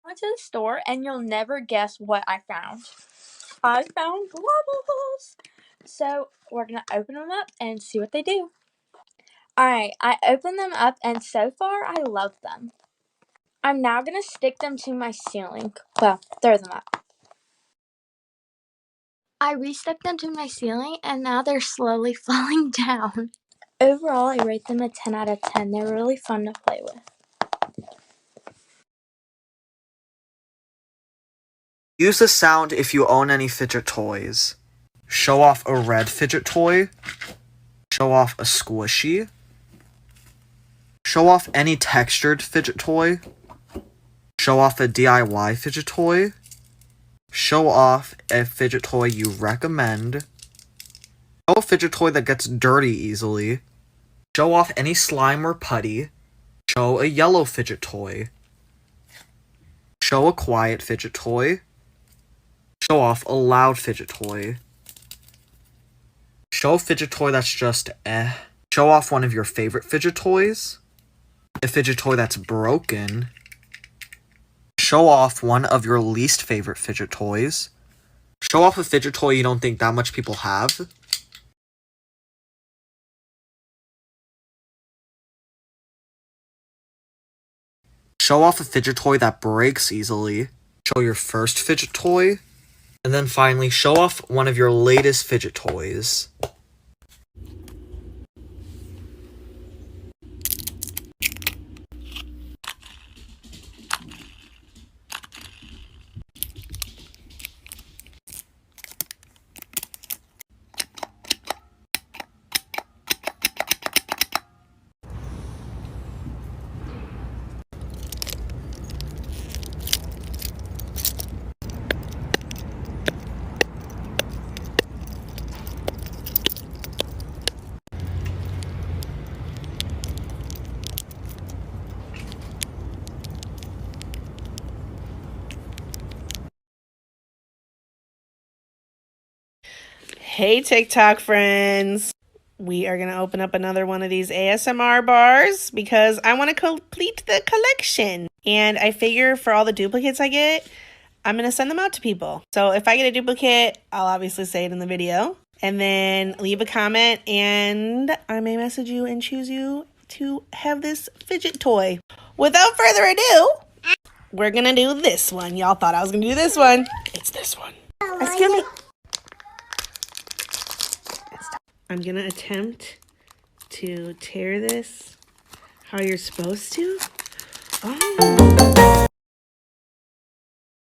Went to the store and you'll never guess what I found. I found globals. So we're gonna open them up and see what they do. Alright, I opened them up and so far I love them. I'm now gonna stick them to my ceiling. Well, throw them up. I restuck them to my ceiling and now they're slowly falling down. Overall, I rate them a 10 out of 10. They're really fun to play with. Use the sound if you own any fidget toys. Show off a red fidget toy. Show off a squishy. Show off any textured fidget toy. Show off a DIY fidget toy. Show off a fidget toy you recommend. Show a fidget toy that gets dirty easily. Show off any slime or putty. Show a yellow fidget toy. Show a quiet fidget toy. Show off a loud fidget toy. Show a fidget toy that's just eh. Show off one of your favorite fidget toys. A fidget toy that's broken. Show off one of your least favorite fidget toys. Show off a fidget toy you don't think that much people have. Show off a fidget toy that breaks easily. Show your first fidget toy. And then finally, show off one of your latest fidget toys. Hey TikTok friends! We are going to open up another one of these ASMR bars because I want to complete the collection. And I figure for all the duplicates I get, I'm going to send them out to people. So if I get a duplicate, I'll obviously say it in the video. And then leave a comment and I may message you and choose you to have this fidget toy. Without further ado, we're going to do this one. Y'all thought I was going to do this one. It's this one. Excuse me. I'm going to attempt to tear this how you're supposed to.